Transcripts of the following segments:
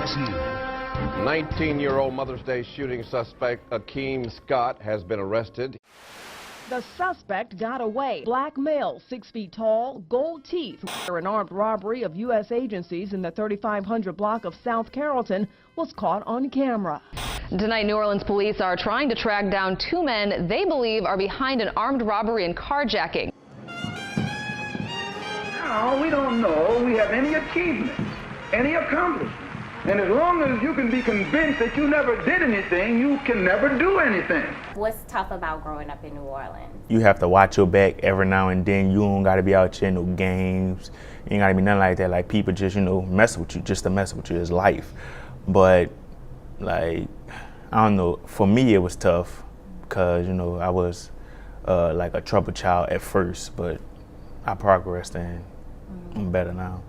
19-year-old Mother's Day shooting suspect Akeem Scott has been arrested. The suspect got away. Black male, 6 feet tall, gold teeth. An armed robbery of U.S. agencies in the 3500 block of South Carrollton was caught on camera. Tonight, New Orleans police are trying to track down 2 men they believe are behind an armed robbery and carjacking. Now, we don't know we have any achievement, any accomplishment. And as long as you can be convinced that you never did anything, you can never do anything. What's tough about growing up in New Orleans? You have to watch your back every now and then. You don't got to be out here in no games. You ain't got to be nothing like that. Like, people just, mess with you just to mess with you. It's life. But, like, I don't know. For me, it was tough because, I was like a troubled child at first. But I progressed and I'm better now.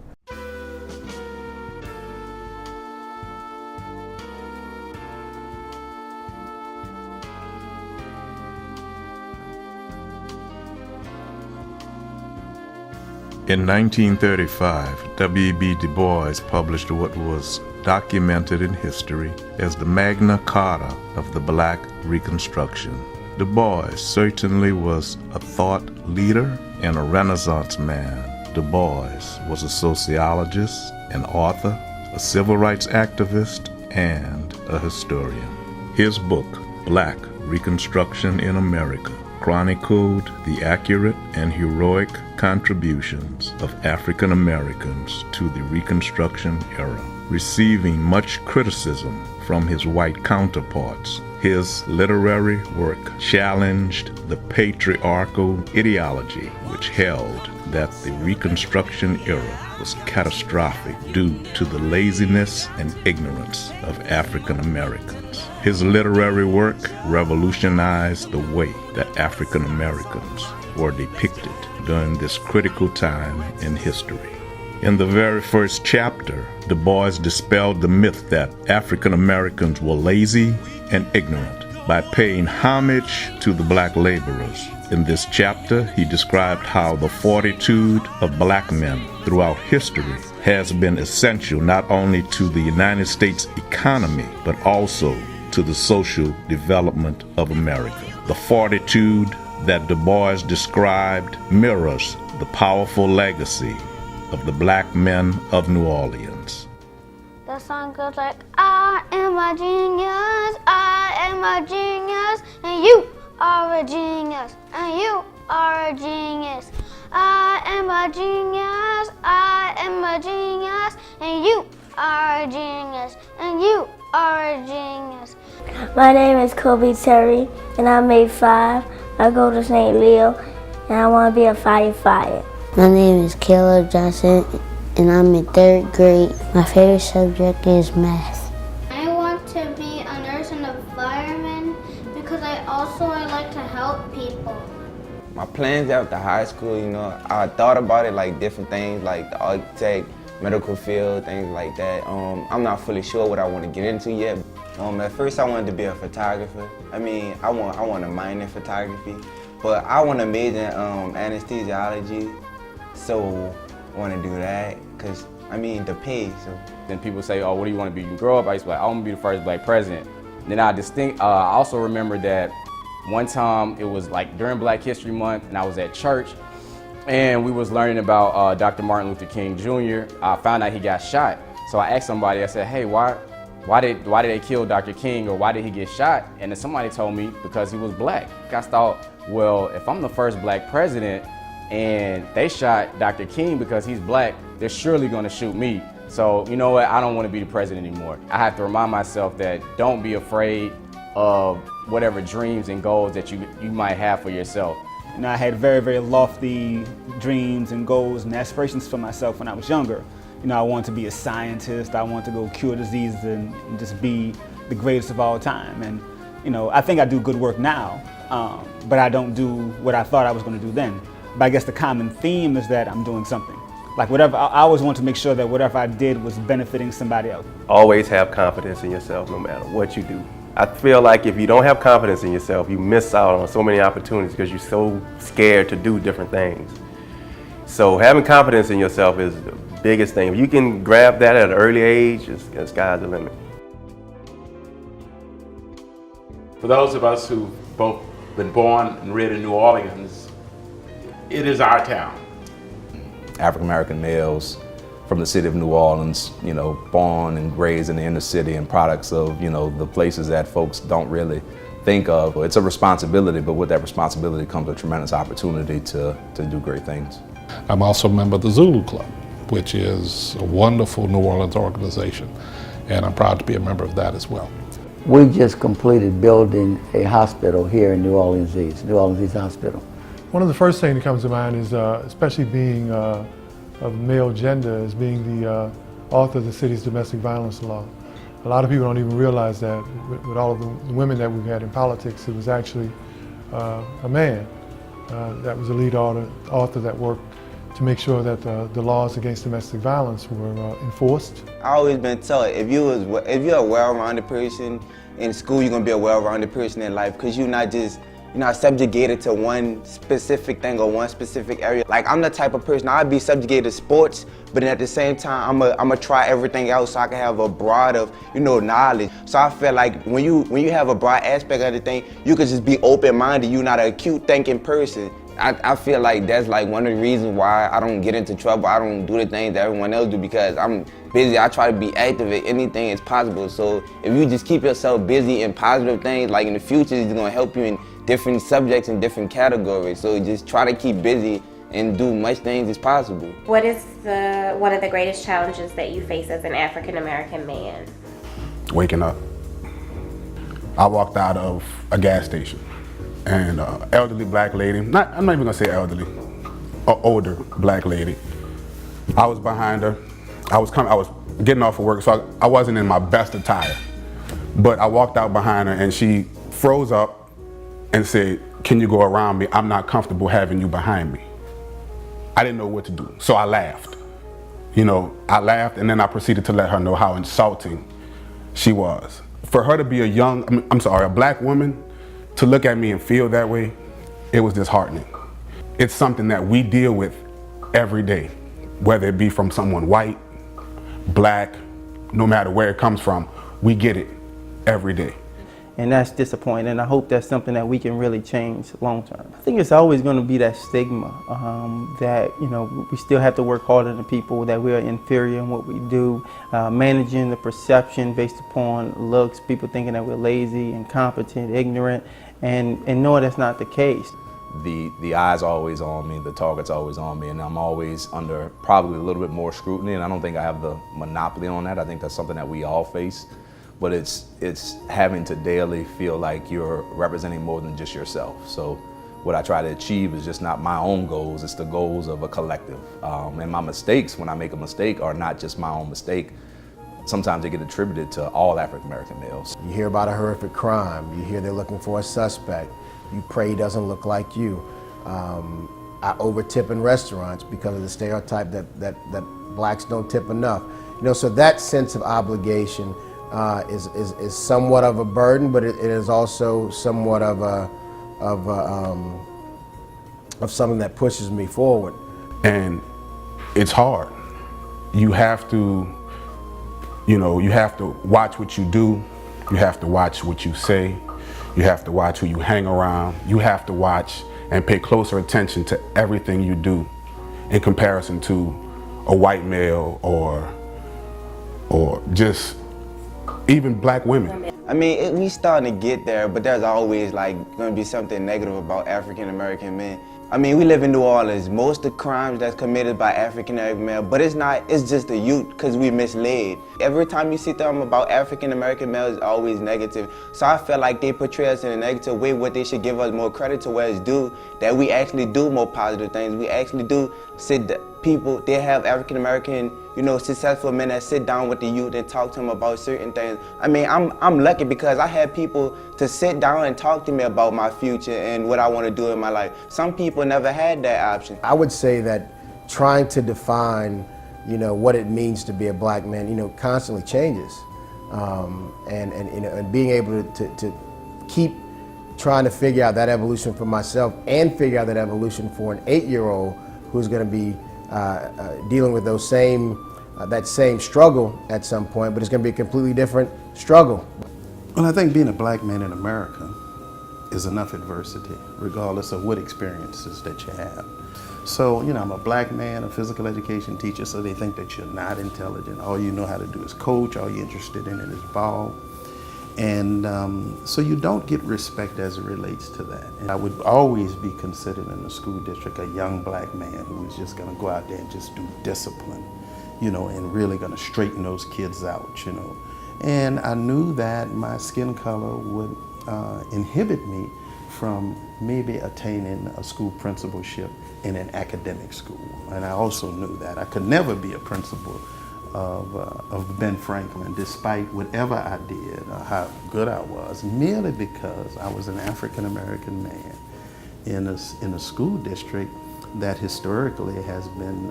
In 1935, W.E.B. Du Bois published what was documented in history as the Magna Carta of the Black Reconstruction. Du Bois certainly was a thought leader and a Renaissance man. Du Bois was a sociologist, an author, a civil rights activist, and a historian. His book, Black Reconstruction in America, chronicled the accurate and heroic contributions of African Americans to the Reconstruction era. Receiving much criticism from his white counterparts, his literary work challenged the patriarchal ideology which held that the Reconstruction era was catastrophic due to the laziness and ignorance of African Americans. His literary work revolutionized the way that African Americans were depicted during this critical time in history. In the very first chapter, Du Bois dispelled the myth that African Americans were lazy and ignorant by paying homage to the black laborers. In this chapter, he described how the fortitude of black men throughout history has been essential not only to the United States economy, but also to the social development of America. The fortitude that Du Bois described mirrors the powerful legacy of the black men of New Orleans. The song goes like, I am a genius, I am a genius, and you are a genius, and you are a genius. I am a genius, I am a genius, and you are a genius, and you are a genius. My name is Kobe Terry, and I'm 5. I go to St. Leo, and I want to be a firefighter. My name is Caleb Johnson, and I'm in 3rd grade. My favorite subject is math. I want to be a nurse and a fireman because I like to help people. My plans after high school, I thought about it like different things, like the architect, medical field, things like that. I'm not fully sure what I want to get into yet. At first I wanted to be a photographer. I want to minor in photography, but I want to major in anesthesiology. So I want to do that because, the pay. So. Then people say, oh, what do you want to be? You grow up, I used to be like, I want to be the first black president. Then I also remember that one time it was like during Black History Month and I was at church and we was learning about Dr. Martin Luther King Jr. I found out he got shot. So I asked somebody, I said, hey, why did they kill Dr. King, or why did he get shot? And then somebody told me because he was black. I thought, well, if I'm the first black president and they shot Dr. King because he's black, they're surely gonna shoot me. So you know what, I don't wanna be the president anymore. I have to remind myself that don't be afraid of whatever dreams and goals that you might have for yourself. I had very, very lofty dreams and goals and aspirations for myself when I was younger. I wanted to be a scientist, I wanted to go cure diseases and just be the greatest of all time. And I think I do good work now, but I don't do what I thought I was gonna do then. But I guess the common theme is that I'm doing something. Like whatever, I always want to make sure that whatever I did was benefiting somebody else. Always have confidence in yourself no matter what you do. I feel like if you don't have confidence in yourself, you miss out on so many opportunities because you're so scared to do different things. So having confidence in yourself is biggest thing. If you can grab that at an early age, the sky's the limit. For those of us who've both been born and reared in New Orleans, it is our town. African American males from the city of New Orleans, you know, born and raised in the inner city and products of, you know, the places that folks don't really think of. It's a responsibility, but with that responsibility comes a tremendous opportunity to do great things. I'm also a member of the Zulu Club, which is a wonderful New Orleans organization, and I'm proud to be a member of that as well. We just completed building a hospital here in New Orleans East, New Orleans East Hospital. One of the first things that comes to mind is, especially being of male gender, is being the author of the city's domestic violence law. A lot of people don't even realize that with all of the women that we've had in politics, it was actually a man that was the lead author that worked to make sure that the laws against domestic violence were enforced. I always been told if you're a well-rounded person in school, you're gonna be a well-rounded person in life, because you're not subjugated to one specific thing or one specific area. Like, I'm the type of person, I'd be subjugated to sports, but then at the same time, I'm gonna try everything else so I can have a broad of, knowledge. So I feel like when you have a broad aspect of the thing, you could just be open-minded. You're not an acute thinking person. I feel like that's like one of the reasons why I don't get into trouble. I don't do the things that everyone else do, because I'm busy. I try to be active at anything as possible. So if you just keep yourself busy in positive things, like in the future, it's gonna help you in different subjects and different categories. So just try to keep busy and do much things as possible. What is one of the greatest challenges that you face as an African American man? Waking up. I walked out of a gas station, and an elderly black lady, I'm not even gonna say elderly, an older black lady. I was behind her. I was getting off of work, so I wasn't in my best attire. But I walked out behind her and she froze up and said, "Can you go around me? I'm not comfortable having you behind me." I didn't know what to do, so I laughed. I laughed, and then I proceeded to let her know how insulting she was. For her to be a black woman, to look at me and feel that way, it was disheartening. It's something that we deal with every day, whether it be from someone white, black, no matter where it comes from, we get it every day. And that's disappointing, and I hope that's something that we can really change long term. I think it's always going to be that stigma that we still have to work harder than people, that we are inferior in what we do, managing the perception based upon looks, people thinking that we're lazy, incompetent, ignorant, and knowing that's not the case. The eye's always on me, the target's always on me, and I'm always under probably a little bit more scrutiny, and I don't think I have the monopoly on that. I think that's something that we all face. But it's having to daily feel like you're representing more than just yourself. So what I try to achieve is just not my own goals, it's the goals of a collective. And my mistakes, when I make a mistake, are not just my own mistake. Sometimes they get attributed to all African American males. You hear about a horrific crime, you hear they're looking for a suspect, you pray he doesn't look like you. I overtip in restaurants because of the stereotype that blacks don't tip enough. So that sense of obligation is somewhat of a burden, but it is also somewhat of something that pushes me forward. And it's hard. You have to, you have to watch what you do. You have to watch what you say. You have to watch who you hang around. You have to watch and pay closer attention to everything you do in comparison to a white male or just even black women. I mean, we starting to get there, but there's always gonna be something negative about African American men. I mean, we live in New Orleans. Most of the crimes that's committed by African American males, but it's just the youth, because we misled. Every time you see them about African American males, it's always negative. So I feel like they portray us in a negative way, what they should give us more credit to where it's due, that we actually do more positive things. We actually do they have African American, successful men that sit down with the youth and talk to them about certain things. I mean, I'm lucky because I had people to sit down and talk to me about my future and what I want to do in my life. Some people never had that option. I would say that trying to define, what it means to be a black man, constantly changes. And being able to keep trying to figure out that evolution for myself and figure out that evolution for an 8-year-old who's going to be dealing with those that same struggle at some point, but it's going to be a completely different struggle. Well, I think being a black man in America is enough adversity, regardless of what experiences that you have. So, I'm a black man, a physical education teacher, so they think that you're not intelligent. All you know how to do is coach, all you're interested in is ball. And so you don't get respect as it relates to that. And I would always be considered in the school district a young black man who was just gonna go out there and just do discipline, and really gonna straighten those kids out, And I knew that my skin color would inhibit me from maybe attaining a school principalship in an academic school. And I also knew that I could never be a principal of Ben Franklin, despite whatever I did or how good I was, merely because I was an African-American man in a school district that historically has been,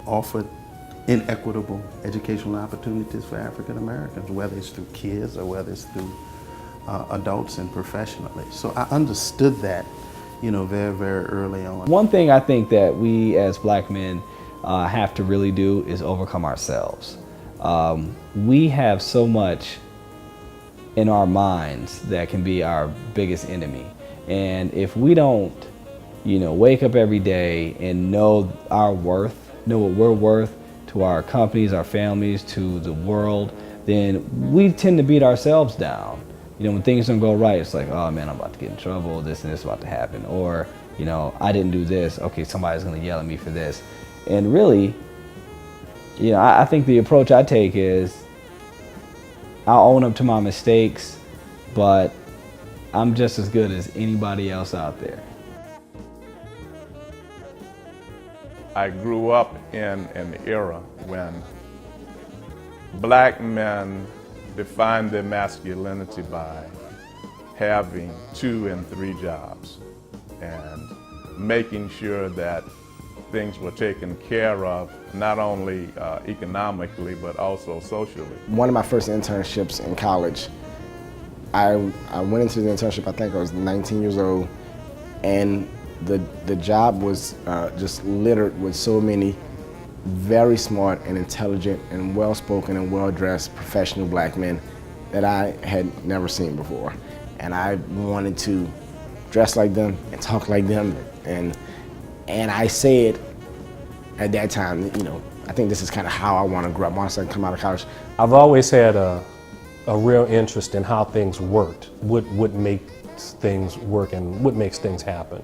offered inequitable educational opportunities for African-Americans, whether it's through kids or whether it's through adults and professionally. So I understood that, very, very early on. One thing I think that we as black men have to really do is overcome ourselves. We have so much in our minds that can be our biggest enemy. And if we don't, wake up every day and know our worth, know what we're worth to our companies, our families, to the world, then we tend to beat ourselves down. When things don't go right, it's like, oh man, I'm about to get in trouble, this and this is about to happen. Or, I didn't do this, okay, somebody's gonna yell at me for this. And really, I think the approach I take is, I'll own up to my mistakes, but I'm just as good as anybody else out there. I grew up in an era when black men defined their masculinity by having 2 and 3 jobs and making sure that things were taken care of, not only economically, but also socially. One of my first internships in college, I went into the internship, I think I was 19 years old, and the job was just littered with so many very smart and intelligent and well-spoken and well-dressed professional black men that I had never seen before. And I wanted to dress like them and talk like them. And I said at that time, I think this is kind of how I want to grow up once I come out of college. I've always had a real interest in how things worked, what makes things work and what makes things happen.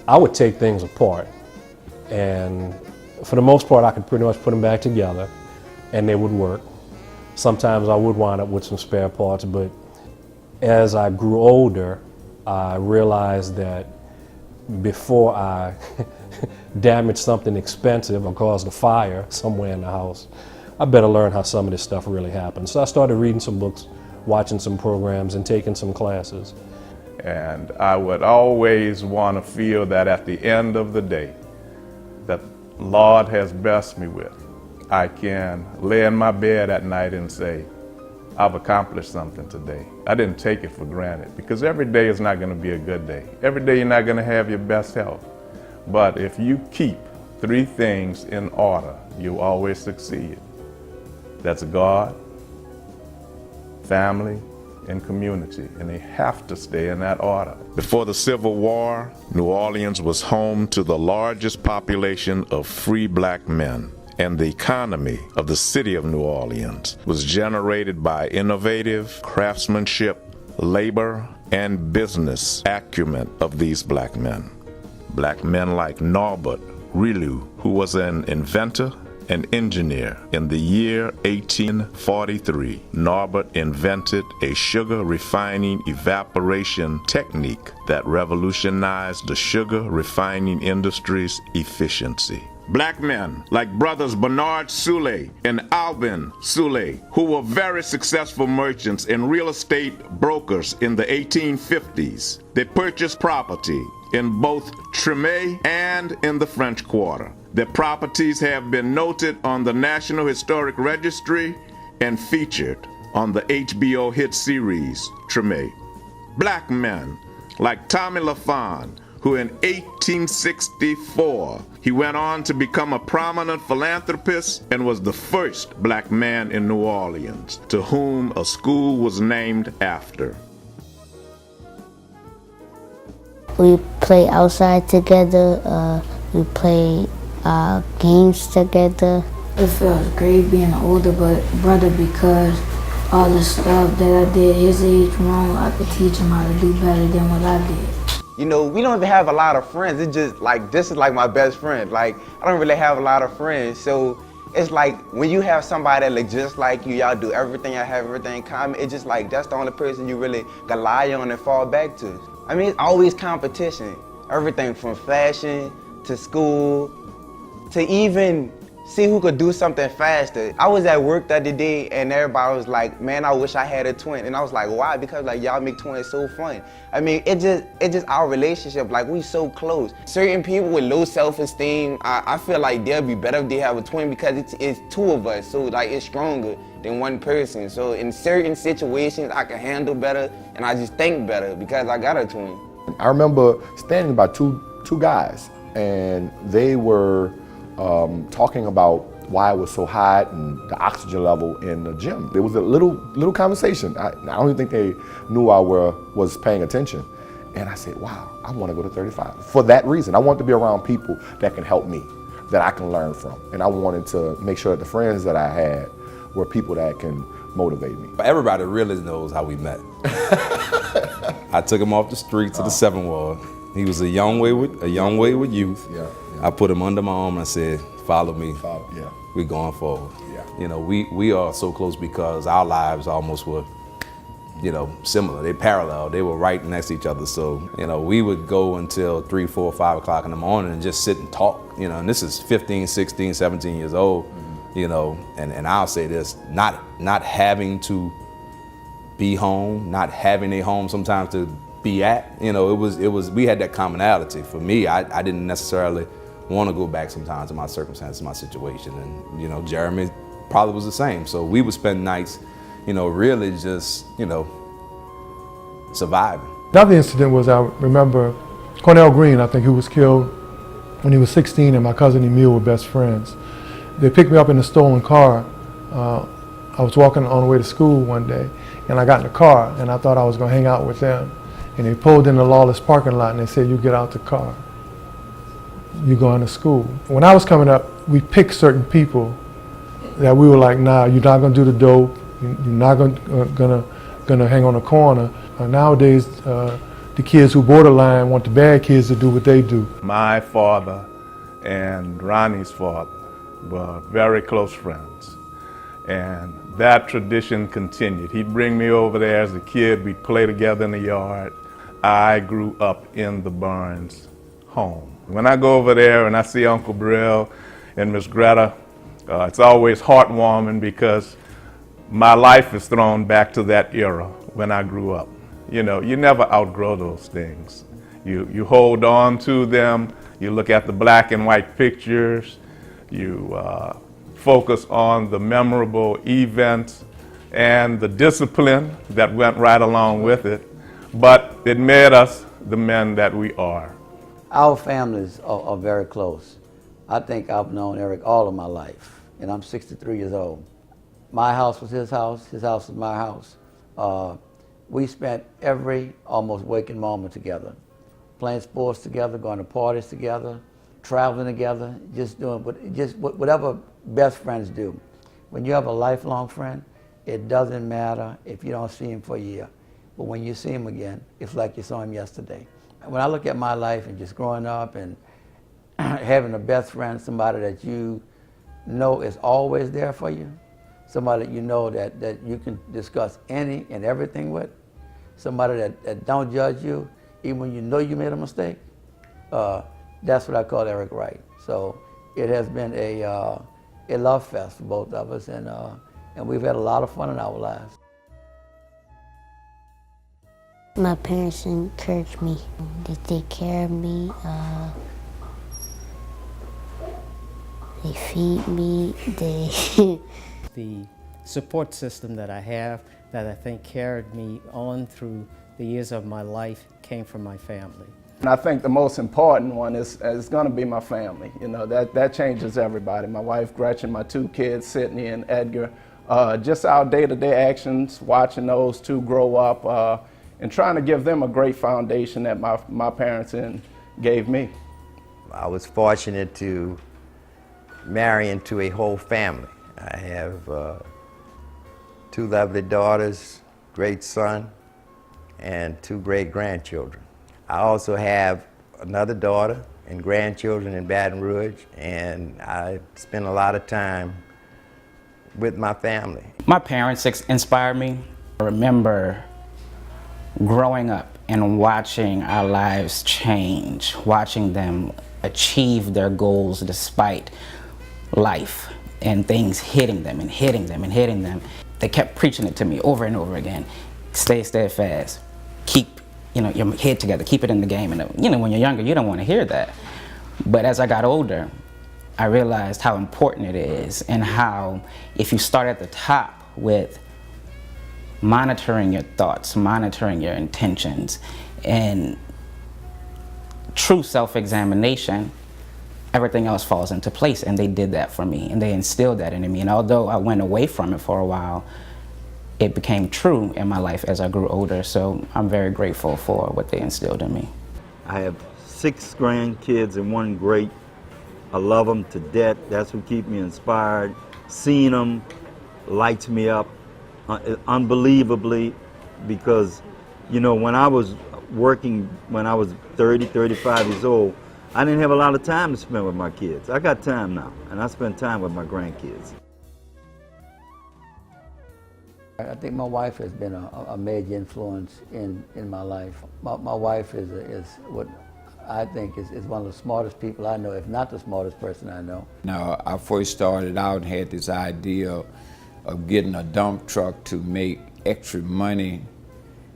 I would take things apart, and for the most part, I could pretty much put them back together and they would work. Sometimes I would wind up with some spare parts, but as I grew older, I realized that before I damaged something expensive or caused a fire somewhere in the house, I better learn how some of this stuff really happens. So I started reading some books, watching some programs, and taking some classes. And I would always want to feel that at the end of the day, that Lord has blessed me with, I can lay in my bed at night and say, I've accomplished something today. I didn't take it for granted, because every day is not going to be a good day. Every day you're not going to have your best health. But if you keep 3 things in order, you'll always succeed. That's God, family, and community, and they have to stay in that order. Before the Civil War, New Orleans was home to the largest population of free black men, and the economy of the city of New Orleans was generated by innovative craftsmanship, labor, and business acumen of these black men. Black men like Norbert Rillieux, who was an inventor and engineer. In the year 1843, Norbert invented a sugar refining evaporation technique that revolutionized the sugar refining industry's efficiency. Black men like brothers Bernard Soule and Alvin Soule, who were very successful merchants and real estate brokers in the 1850s. They purchased property in both Treme and in the French Quarter. Their properties have been noted on the National Historic Registry and featured on the HBO hit series Treme. Black men like Tommy LaFawn, who in 1864, he went on to become a prominent philanthropist and was the first black man in New Orleans to whom a school was named after. We play outside together. We play games together. It feels great being an older brother because all the stuff that I did his age wrong, I could teach him how to do better than what I did. You know, we don't even have a lot of friends. It's just like, this is like my best friend. Like, I don't really have a lot of friends. So it's like when you have somebody that look just like you, y'all do everything, y'all have everything in common, it's just like that's the only person you really can rely on and fall back to. I mean, it's always competition. Everything from fashion to school to even see who could do something faster. I was at work the other day and everybody was like, man, I wish I had a twin. And I was like, why? Because like y'all make twins so fun. I mean, it's just our relationship, like we so close. Certain people with low self-esteem, I feel like they'll be better if they have a twin because it's two of us, so like it's stronger than one person. So in certain situations, I can handle better and I just think better because I got a twin. I remember standing by two guys and they were talking about why it was so hot and the oxygen level in the gym. There was a little conversation. I don't even think they knew I was paying attention. And I said, wow, I want to go to 35. For that reason, I want to be around people that can help me, that I can learn from. And I wanted to make sure that the friends that I had were people that can motivate me. Everybody really knows how we met. I took him off the street to the 7th Ward. He was a young wayward youth. Yeah. I put him under my arm and I said, follow me. Yeah. We're going forward. Yeah. You know, we are so close because our lives almost were, you know, similar. They parallel. They were right next to each other. So, you know, we would go until 3, 4, 5 o'clock in the morning and just sit and talk. You know, and this is 15, 16, 17 years old. Mm-hmm. You know, and I'll say this, not having to be home, not having a home sometimes to be at. You know, it was we had that commonality. For me, I didn't necessarily want to go back sometimes in my circumstances, my situation. And, you know, Jeremy probably was the same. So we would spend nights, you know, really just, you know, surviving. Another incident was, I remember Cornell Green, I think, who was killed when he was 16, and my cousin Emil were best friends. They picked me up in a stolen car. I was walking on the way to school one day, and I got in the car, and I thought I was going to hang out with them. And they pulled in the Lawless parking lot, and they said, you get out the car. You going to school. When I was coming up, we picked certain people that we were like, nah, you're not going to do the dope. You're not gonna hang on the corner. Nowadays, the kids who borderline want the bad kids to do what they do. My father and Ronnie's father were very close friends. And that tradition continued. He'd bring me over there as a kid. We'd play together in the yard. I grew up in the Barnes home. When I go over there and I see Uncle Brill and Miss Greta, it's always heartwarming because my life is thrown back to that era when I grew up. You know, you never outgrow those things. You hold on to them, you look at the black and white pictures, you focus on the memorable events and the discipline that went right along with it, but it made us the men that we are. Our families are very close. I think I've known Eric all of my life, and I'm 63 years old. My house was his house was my house. We spent every almost waking moment together, playing sports together, going to parties together, traveling together, just doing whatever best friends do. When you have a lifelong friend, it doesn't matter if you don't see him for a year, but when you see him again, it's like you saw him yesterday. When I look at my life and just growing up and having a best friend, somebody that you know is always there for you, somebody that you know that you can discuss any and everything with, somebody that don't judge you, even when you know you made a mistake, that's what I call Eric Wright. So it has been a love fest for both of us, and we've had a lot of fun in our lives. My parents encourage me. They take care of me. They feed me. The support system that I have, that I think carried me on through the years of my life, came from my family. And I think the most important one is going to be my family. You know, that changes everybody. My wife, Gretchen, my 2 kids, Sydney and Edgar. Just our day-to-day actions, watching those 2 grow up, and trying to give them a great foundation that my parents gave me. I was fortunate to marry into a whole family. I have 2 lovely daughters, great son, and 2 great grandchildren. I also have another daughter and grandchildren in Baton Rouge, and I spend a lot of time with my family. My parents inspired me. I remember growing up and watching our lives change, watching them achieve their goals despite life and things hitting them and hitting them and hitting them. They kept preaching it to me over and over again. Stay steadfast. Keep your head together. Keep it in the game. And when you're younger, you don't want to hear that. But as I got older, I realized how important it is, and how if you start at the top with monitoring your thoughts, monitoring your intentions, and true self-examination, everything else falls into place. And they did that for me, and they instilled that into me. And although I went away from it for a while, it became true in my life as I grew older. So I'm very grateful for what they instilled in me. I have 6 grandkids and 1 great. I love them to death. That's what keeps me inspired. Seeing them lights me up unbelievably, because when I was working, when I was 30, 35 years old, I didn't have a lot of time to spend with my kids. I got time now, and I spend time with my grandkids. I think my wife has been a major influence in my life. My wife is what I think is one of the smartest people I know, if not the smartest person I know. Now, I first started out and had this idea of getting a dump truck to make extra money,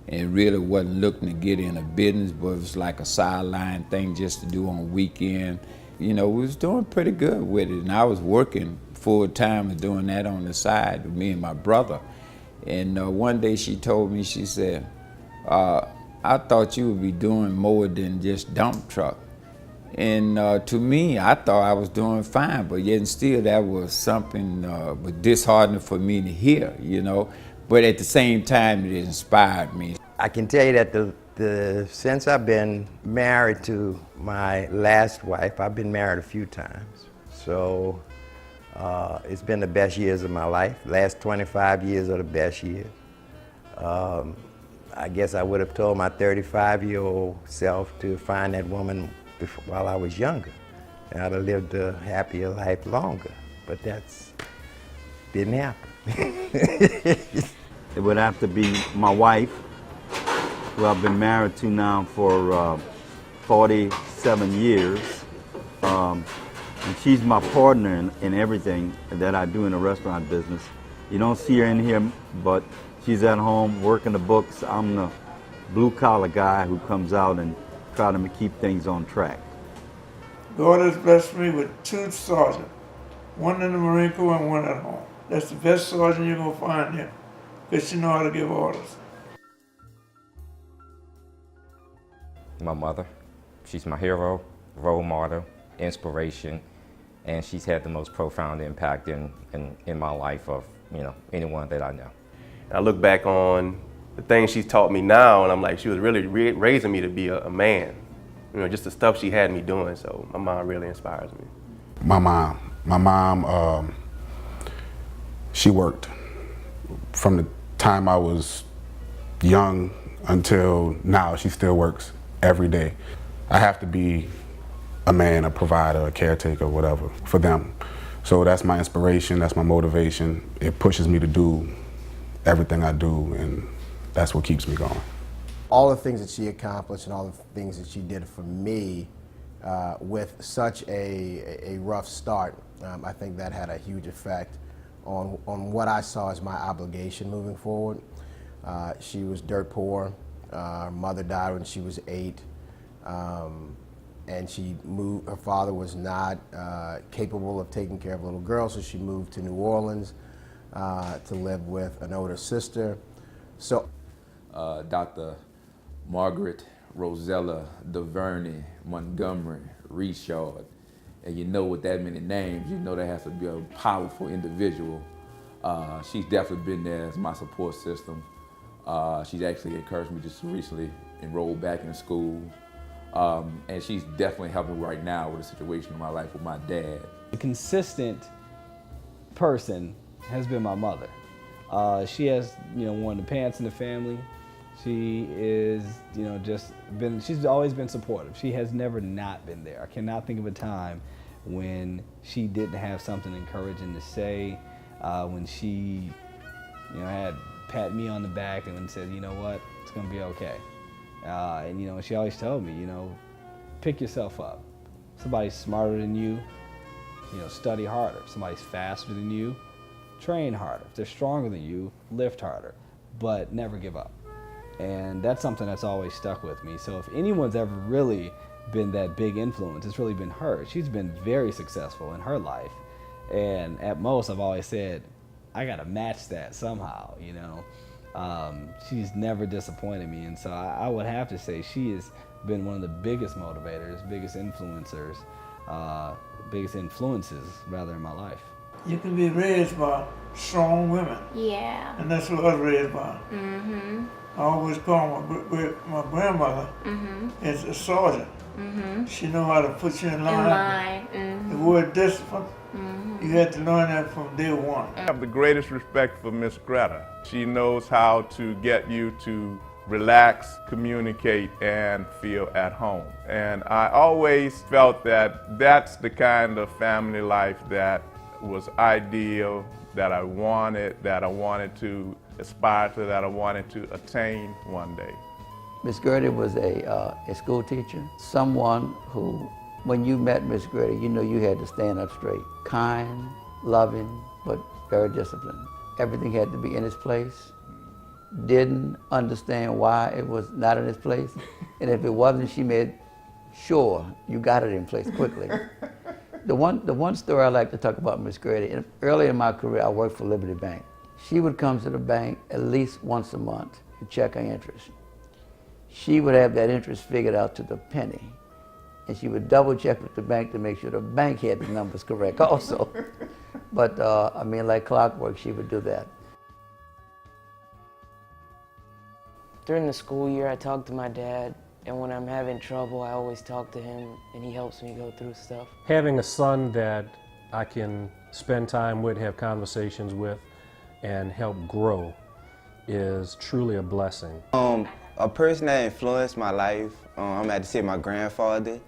and really wasn't looking to get in a business, but it was like a sideline thing just to do on a weekend. We was doing pretty good with it, and I was working full time and doing that on the side with me and my brother. And one day she told me, she said, I thought you would be doing more than just dump truck. And to me, I thought I was doing fine, but yet still that was something disheartening for me to hear, But at the same time, it inspired me. I can tell you that since I've been married to my last wife, I've been married a few times. So it's been the best years of my life. Last 25 years are the best years. I guess I would have told my 35-year-old self to find that woman while I was younger. And I'd have lived a happier life longer, but that's didn't happen. It would have to be my wife, who I've been married to now for 47 years. And she's my partner in everything that I do in the restaurant business. You don't see her in here, but she's at home working the books. I'm the blue-collar guy who comes out and try to keep things on track. God has blessed me with 2 sergeants, 1 in the Marine Corps and 1 at home. That's the best sergeant you're going to find here, because she knows how to give orders. My mother, she's my hero, role model, inspiration, and she's had the most profound impact in my life of anyone that I know. I look back on the things she's taught me now, and I'm like, she was really raising me to be a man. Just the stuff she had me doing. So my mom really inspires me. My mom, she worked from the time I was young until now. She still works every day. I have to be a man, a provider, a caretaker, whatever, for them. So that's my inspiration, that's my motivation. It pushes me to do everything I do, and that's what keeps me going. All the things that she accomplished and all the things that she did for me with such a rough start, I think that had a huge effect on what I saw as my obligation moving forward. She was dirt poor. Her mother died when she was 8. And she moved, her father was not capable of taking care of a little girl, so she moved to New Orleans to live with an older sister. So, Dr. Margaret Rosella, DuVernay, Montgomery, Richard, and you know with that many names, you know that has to be a powerful individual. She's definitely been there as my support system. She's actually encouraged me just recently enroll back in school. And she's definitely helping right now with the situation in my life with my dad. A consistent person has been my mother. She has, one of the parents in the family. She is, she's always been supportive. She has never not been there. I cannot think of a time when she didn't have something encouraging to say, when she, had pat me on the back and said, you know what, it's gonna be okay. And she always told me, pick yourself up. Somebody's smarter than you, study harder. Somebody's faster than you, train harder. If they're stronger than you, lift harder, but never give up. And that's something that's always stuck with me. So if anyone's ever really been that big influence, it's really been her. She's been very successful in her life. And at most, I've always said, I gotta match that somehow, She's never disappointed me. And so I would have to say she has been one of the biggest motivators, biggest influencers, biggest influences rather in my life. You can be raised by strong women. Yeah. And that's what I was raised by. Mm-hmm. I always call my grandmother as a sergeant. She know how to put you in line. The word discipline, you had to learn that from day one. I have the greatest respect for Miss Greta. She knows how to get you to relax, communicate, and feel at home. And I always felt that that's the kind of family life that was ideal, that I wanted to aspire to, that I wanted to attain one day. Miss Gertie was a school teacher, someone who, when you met Miss Gertie, you know you had to stand up straight. Kind, loving, but very disciplined. Everything had to be in its place. Didn't understand why it was not in its place. And if it wasn't, she made sure you got it in place quickly. The one story I like to talk about Miss Gertie, early in my career, I worked for Liberty Bank. She would come to the bank at least once a month to check her interest. She would have that interest figured out to the penny. And she would double check with the bank to make sure the bank had the numbers correct also. But like clockwork, she would do that. During the school year, I talk to my dad, and when I'm having trouble, I always talk to him, and he helps me go through stuff. Having a son that I can spend time with, have conversations with, and help grow is truly a blessing. A person that influenced my life, I'm going to say my grandfather.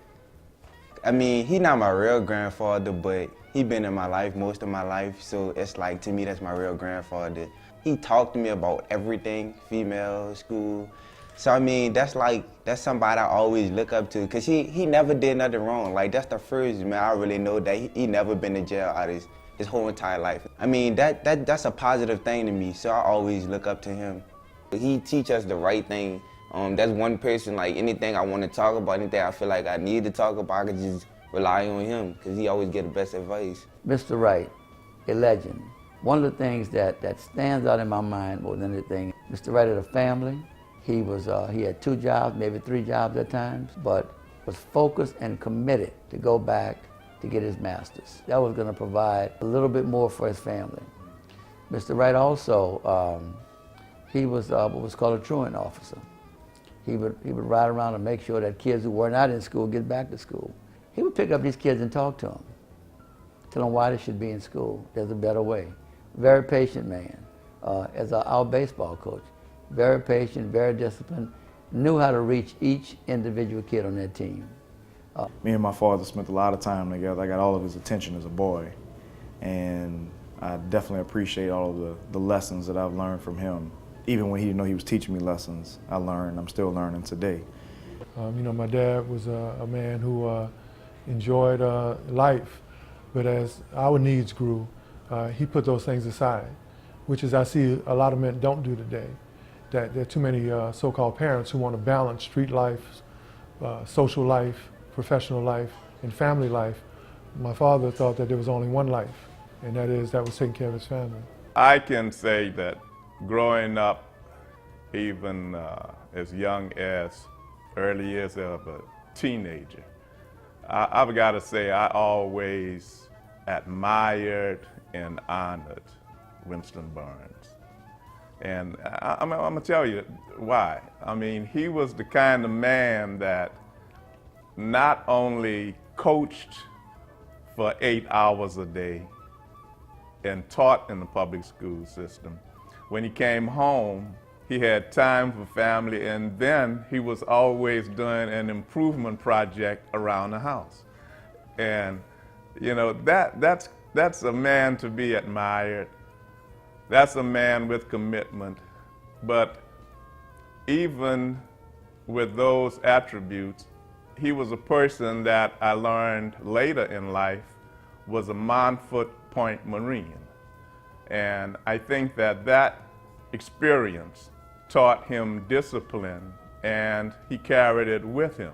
I mean, he's not my real grandfather, but he been in my life most of my life, so it's like, to me, that's my real grandfather. He talked to me about everything, female, school. So I mean, that's somebody I always look up to, because he never did nothing wrong. Like, that's the first man I really know that he never been to jail out of his whole entire life. I mean, that's a positive thing to me, so I always look up to him. He teach us the right thing. That's one person, like, anything I want to talk about, anything I feel like I need to talk about, I can just rely on him, because he always get the best advice. Mr. Wright, a legend. One of the things that stands out in my mind more than anything, Mr. Wright had a family. He had 2 jobs, maybe 3 jobs at times, but was focused and committed to go back to get his master's. That was going to provide a little bit more for his family. Mr. Wright also, he was what was called a truant officer. He would ride around and make sure that kids who were not in school get back to school. He would pick up these kids and talk to them, tell them why they should be in school. There's a better way. Very patient man. As our baseball coach, very patient, very disciplined, knew how to reach each individual kid on that team. Me and my father spent a lot of time together. I got all of his attention as a boy, and I definitely appreciate all of the lessons that I've learned from him. Even when he didn't know he was teaching me lessons, I'm still learning today. My dad was a man who enjoyed life, but as our needs grew, he put those things aside, which is I see a lot of men don't do today. That there are too many so-called parents who want to balance street life, social life, professional life, and family life. My father thought that there was only one life, and that was taking care of his family. I can say that growing up, even as young as early years of a teenager. I've got to say, I always admired and honored Winston Barnes. And I'm going to tell you why. I mean, he was the kind of man that not only coached for 8 hours a day and taught in the public school system. When he came home, he had time for family, and then he was always doing an improvement project around the house. And, you know, that's a man to be admired. That's a man with commitment. But even with those attributes, he was a person that I learned later in life was a Montfort Point Marine. And I think that experience taught him discipline, and he carried it with him.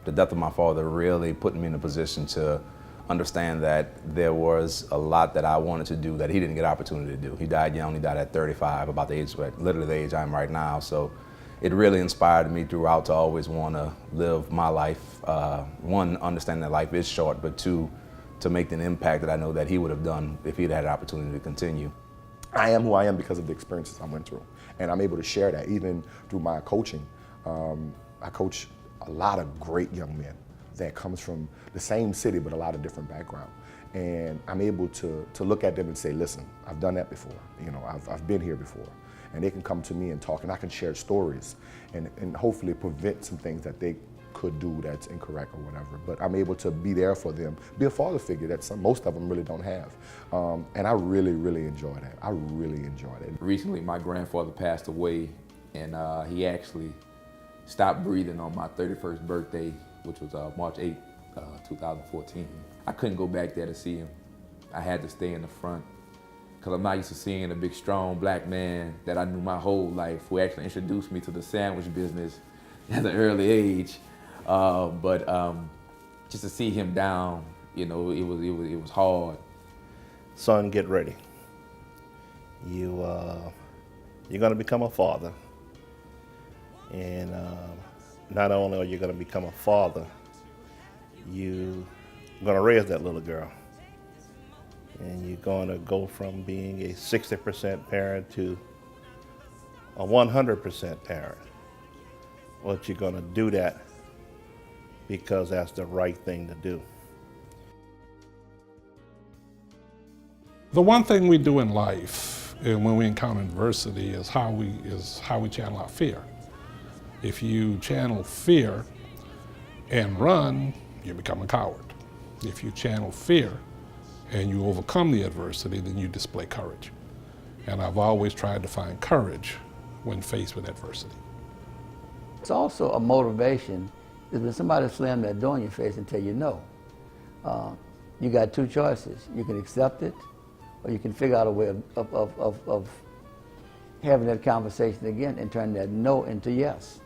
The death of my father really put me in a position to understand that there was a lot that I wanted to do that he didn't get an opportunity to do. He died young, he died at 35, about the age, literally the age I'm right now. So it really inspired me throughout to always want to live my life. One, understanding that life is short, but two, to make an impact that I know that he would have done if he'd had an opportunity to continue. I am who I am because of the experiences I went through, and I'm able to share that even through my coaching. I coach a lot of great young men that comes from the same city but a lot of different background, and I'm able to look at them and say, listen, I've done that before. You know, I've been here before, and they can come to me and talk, and I can share stories and hopefully prevent some things that they could do that's incorrect or whatever. But I'm able to be there for them, be a father figure that most of them really don't have. And I really, really enjoy that. I really enjoy that. Recently, my grandfather passed away, and he actually stopped breathing on my 31st birthday, which was March 8th, 2014. I couldn't go back there to see him. I had to stay in the front because I'm not used to seeing a big, strong black man that I knew my whole life, who actually introduced me to the sandwich business at an early age. But just to see him down, you know, it was hard. Son, get ready. You're gonna become a father, and not only are you gonna become a father, you're gonna raise that little girl, and you're gonna go from being a 60% parent to a 100% parent. But you're gonna do that because that's the right thing to do. The one thing we do in life and when we encounter adversity is how we channel our fear. If you channel fear and run, you become a coward. If you channel fear and you overcome the adversity, then you display courage. And I've always tried to find courage when faced with adversity. It's also a motivation is when somebody slams that door in your face and tell you no. You got two choices. You can accept it, or you can figure out a way of having that conversation again and turn that no into yes.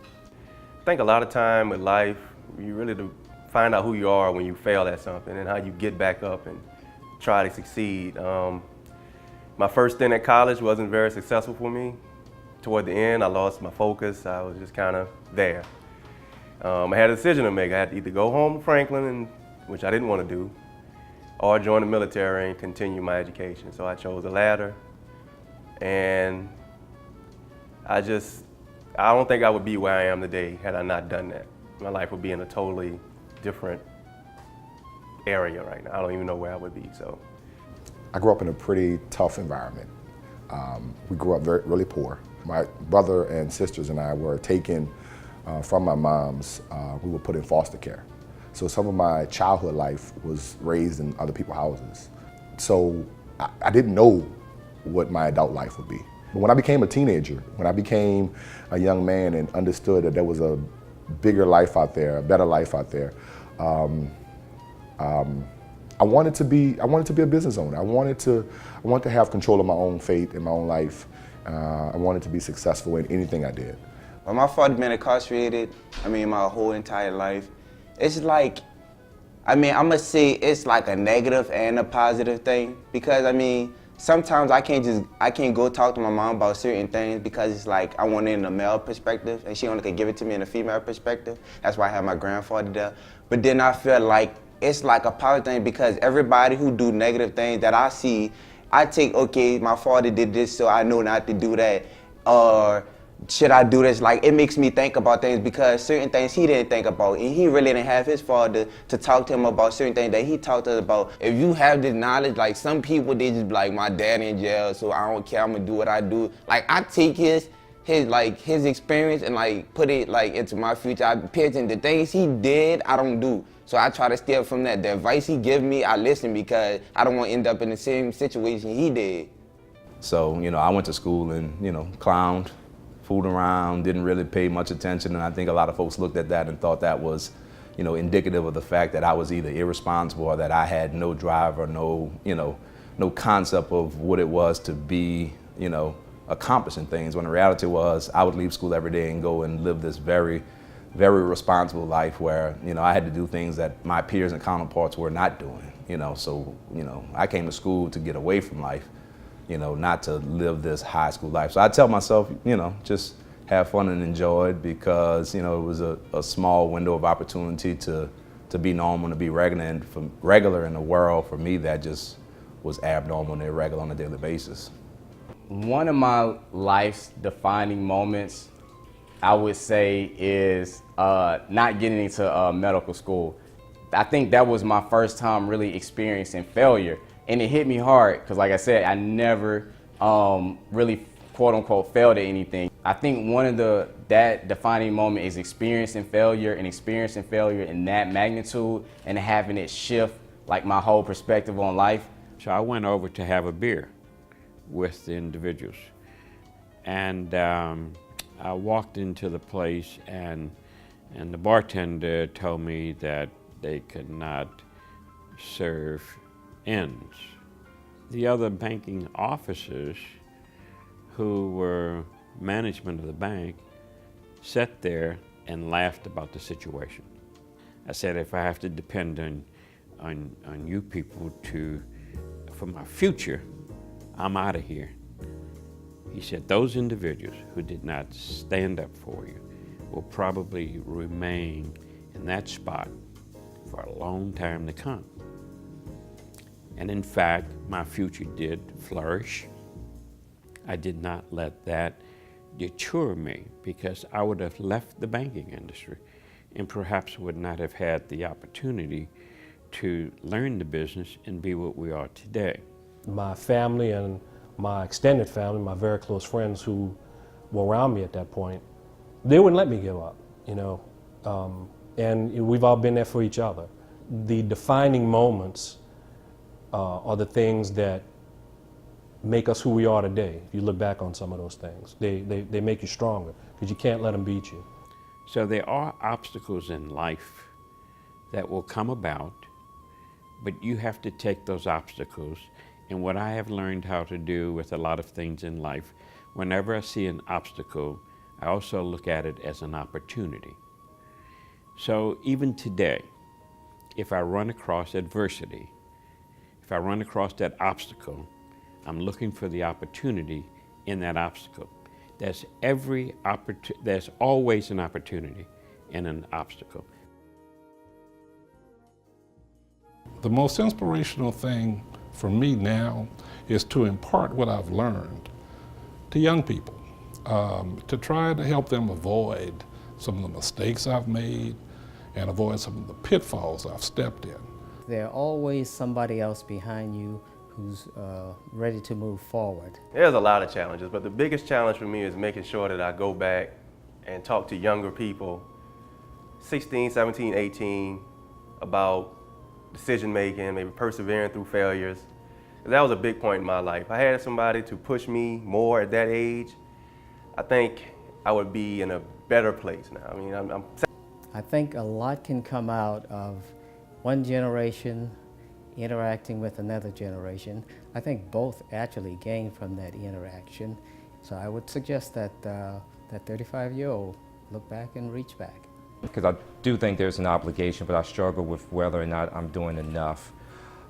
I think a lot of time with life, you really do find out who you are when you fail at something and how you get back up and try to succeed. My first stint at college wasn't very successful for me. Toward the end, I lost my focus. I was just kind of there. I had a decision to make. I had to either go home to Franklin, which I didn't want to do, or join the military and continue my education. So I chose the latter. And I don't think I would be where I am today had I not done that. My life would be in a totally different area right now. I don't even know where I would be, so. I grew up in a pretty tough environment. We grew up really poor. My brother and sisters and I were taken from my mom's. We were put in foster care. So some of my childhood life was raised in other people's houses. So I didn't know what my adult life would be. But when I became a teenager, when I became a young man and understood that there was a bigger life out there, a better life out there, I wanted to be a business owner. I wanted to have control of my own fate and my own life. I wanted to be successful in anything I did. Well, my father been incarcerated, my whole entire life. It's like, I'm gonna say it's like a negative and a positive thing because, sometimes I can't go talk to my mom about certain things because it's like I want it in a male perspective and she only could give it to me in a female perspective. That's why I have my grandfather there. But then I feel like it's like a power thing because everybody who do negative things that I see, I take, okay, my father did this so I know not to do that. Or should I do this? Like, it makes me think about things because certain things he didn't think about, and he really didn't have his father to talk to him about certain things that he talked to us about. If you have this knowledge, like some people, they just be like, my dad in jail, so I don't care, I'm gonna do what I do. Like, I take his experience and like put it like into my future. I pay attention to things he did, I don't do. So I try to steer from that. The advice he give me, I listen because I don't want to end up in the same situation he did. So, I went to school and, clowned, fooled around, didn't really pay much attention, and I think a lot of folks looked at that and thought that was, indicative of the fact that I was either irresponsible or that I had no drive or no concept of what it was to be, accomplishing things, when the reality was I would leave school every day and go and live this very, very responsible life where, I had to do things that my peers and counterparts were not doing, so, I came to school to get away from life, not to live this high school life. So I tell myself, just have fun and enjoy it because, it was a small window of opportunity to be normal, to be regular, and regular in a world for me that just was abnormal and irregular on a daily basis. One of my life's defining moments, I would say, is not getting into medical school. I think that was my first time really experiencing failure. And it hit me hard because, like I said, I never really, quote unquote, failed at anything. I think one of that defining moment is experiencing failure in that magnitude and having it shift like my whole perspective on life. So I went over to have a beer with the individuals. And I walked into the place and the bartender told me that they could not serve ends. The other banking officers who were management of the bank sat there and laughed about the situation. I said, if I have to depend on you people for my future, I'm out of here. He said, those individuals who did not stand up for you will probably remain in that spot for a long time to come. And in fact, my future did flourish. I did not let that deter me because I would have left the banking industry and perhaps would not have had the opportunity to learn the business and be what we are today. My family and my extended family, my very close friends who were around me at that point, they wouldn't let me give up, and we've all been there for each other. The defining moments are the things that make us who we are today. If you look back on some of those things, they make you stronger because you can't let them beat you. So there are obstacles in life that will come about, but you have to take those obstacles. And what I have learned how to do with a lot of things in life, whenever I see an obstacle, I also look at it as an opportunity. So even today, if I run across adversity, if I run across that obstacle, I'm looking for the opportunity in that obstacle. There's always an opportunity in an obstacle. The most inspirational thing for me now is to impart what I've learned to young people, to try to help them avoid some of the mistakes I've made and avoid some of the pitfalls I've stepped in. There's always somebody else behind you who's ready to move forward. There's a lot of challenges, but the biggest challenge for me is making sure that I go back and talk to younger people, 16, 17, 18, about decision making, maybe persevering through failures. That was a big point in my life. If I had somebody to push me more at that age, I think I would be in a better place now. I mean, I think a lot can come out of one generation interacting with another generation. I think both actually gain from that interaction. So I would suggest that that 35-year-old look back and reach back. Because I do think there's an obligation, but I struggle with whether or not I'm doing enough.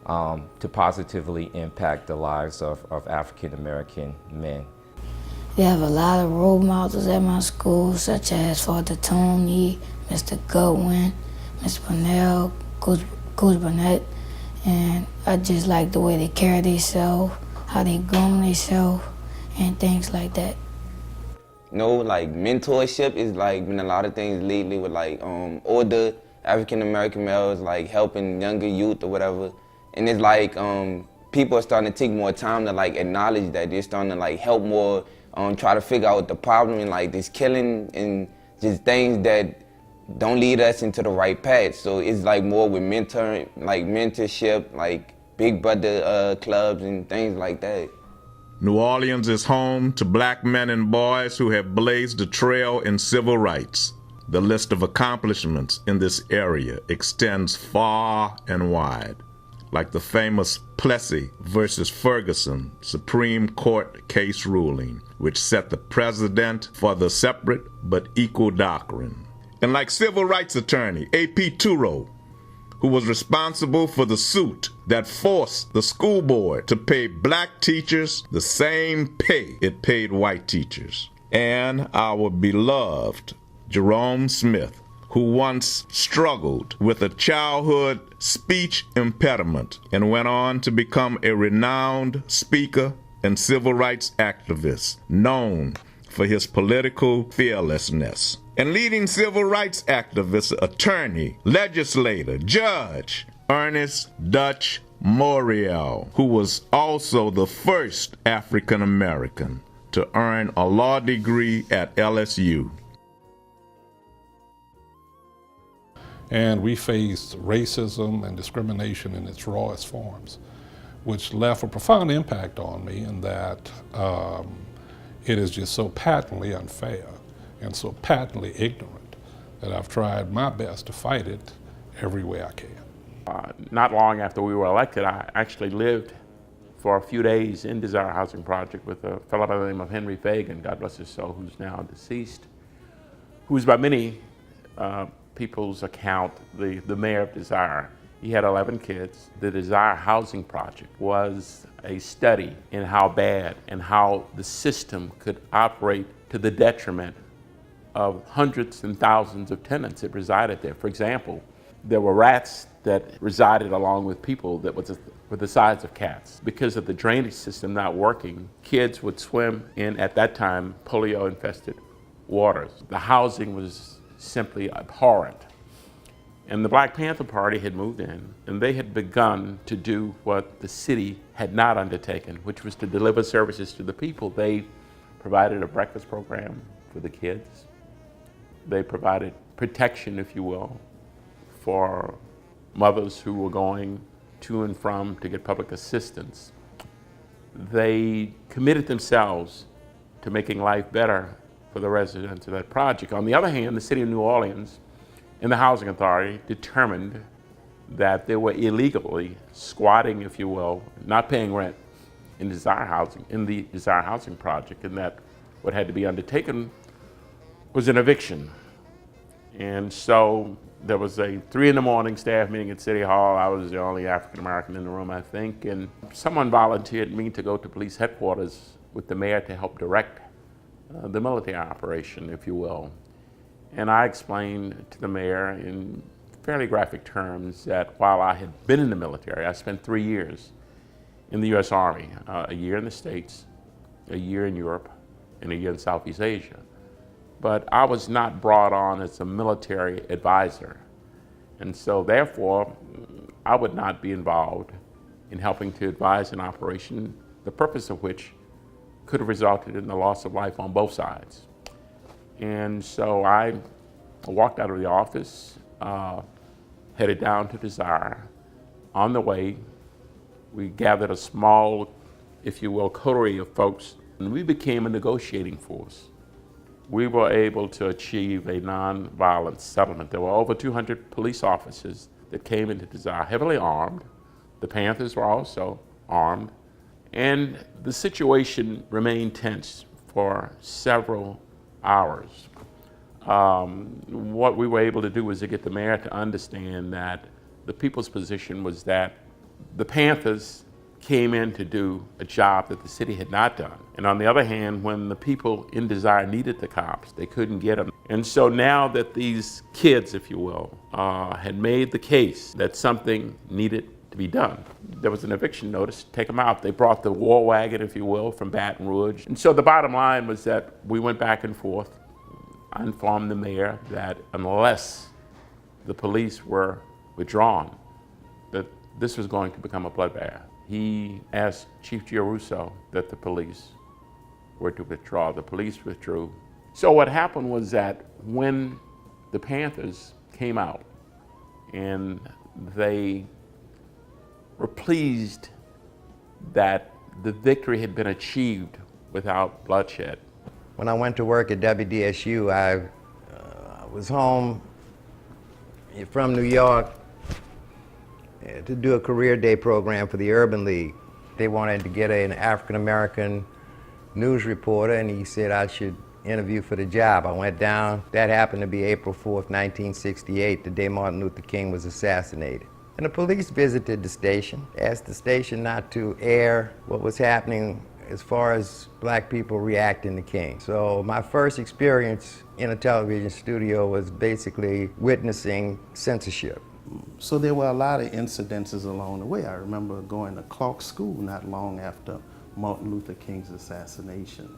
to positively impact the lives of African American men. We have a lot of role models at my school, such as Father Tony, Mr. Goodwin, Ms. Burnell, Coach Burnett, and I just like the way they carry themselves, how they groom themselves, and things like that. No, like mentorship is like been a lot of things lately with like older African American males like helping younger youth or whatever, and it's like people are starting to take more time to like acknowledge that. They're starting to like help more, try to figure out the problem and like this killing and just things that don't lead us into the right path. So it's like more with mentorship, like big brother clubs and things like that. New Orleans is home to black men and boys who have blazed a trail in civil rights. The list of accomplishments in this area extends far and wide, like the famous Plessy versus Ferguson Supreme Court case ruling, which set the precedent for the separate but equal doctrine. And like civil rights attorney A.P. Turo, who was responsible for the suit that forced the school board to pay black teachers the same pay it paid white teachers. And our beloved Jerome Smith, who once struggled with a childhood speech impediment and went on to become a renowned speaker and civil rights activist, known for his political fearlessness. And leading civil rights activist, attorney, legislator, judge, Ernest Dutch Morial, who was also the first African American to earn a law degree at LSU. And we faced racism and discrimination in its rawest forms, which left a profound impact on me in that it is just so patently unfair and so patently ignorant that I've tried my best to fight it every way I can. Not long after we were elected, I actually lived for a few days in Desire Housing Project with a fellow by the name of Henry Fagan, God bless his soul, who's now deceased, who's by many people's account the mayor of Desire. He had 11 kids. The Desire Housing Project was a study in how bad and how the system could operate to the detriment of hundreds and thousands of tenants that resided there. For example, there were rats that resided along with people that were the size of cats. Because of the drainage system not working, kids would swim in, at that time, polio-infested waters. The housing was simply abhorrent. And the Black Panther Party had moved in, and they had begun to do what the city had not undertaken, which was to deliver services to the people. They provided a breakfast program for the kids. They provided protection, if you will, for mothers who were going to and from to get public assistance. They committed themselves to making life better for the residents of that project. On the other hand, the city of New Orleans and the Housing Authority determined that they were illegally squatting, if you will, not paying rent in the Desire Housing Project, and that what had to be undertaken was an eviction. And so there was a 3 a.m. staff meeting at City Hall. I was the only African American in the room, I think, and someone volunteered me to go to police headquarters with the mayor to help direct the military operation, if you will. And I explained to the mayor in fairly graphic terms that while I had been in the military, I spent 3 years in the U.S. Army, a year in the States, a year in Europe, and a year in Southeast Asia. But I was not brought on as a military advisor. And so therefore, I would not be involved in helping to advise an operation, the purpose of which could have resulted in the loss of life on both sides. And so I walked out of the office, headed down to Desire. On the way, we gathered a small, if you will, coterie of folks, and we became a negotiating force. We were able to achieve a nonviolent settlement. There were over 200 police officers that came into Desire, heavily armed. The Panthers were also armed. And the situation remained tense for several hours. What we were able to do was to get the mayor to understand that the people's position was that the Panthers came in to do a job that the city had not done. And on the other hand, when the people in Desire needed the cops, they couldn't get them. And so now that these kids, if you will, had made the case that something needed to be done, there was an eviction notice to take them out. They brought the war wagon, if you will, from Baton Rouge. And so the bottom line was that we went back and forth. I informed the mayor that unless the police were withdrawn, that this was going to become a bloodbath. He asked Chief Giarrusso that the police were to withdraw. The police withdrew. So what happened was that when the Panthers came out and they were pleased that the victory had been achieved without bloodshed. When I went to work at WDSU, I was home from New York to do a career day program for the Urban League. They wanted to get an African-American news reporter, and he said I should interview for the job. I went down. That happened to be April 4th, 1968, the day Martin Luther King was assassinated. And the police visited the station, asked the station not to air what was happening as far as black people reacting to King. So my first experience in a television studio was basically witnessing censorship. So there were a lot of incidences along the way. I remember going to Clark School not long after Martin Luther King's assassination,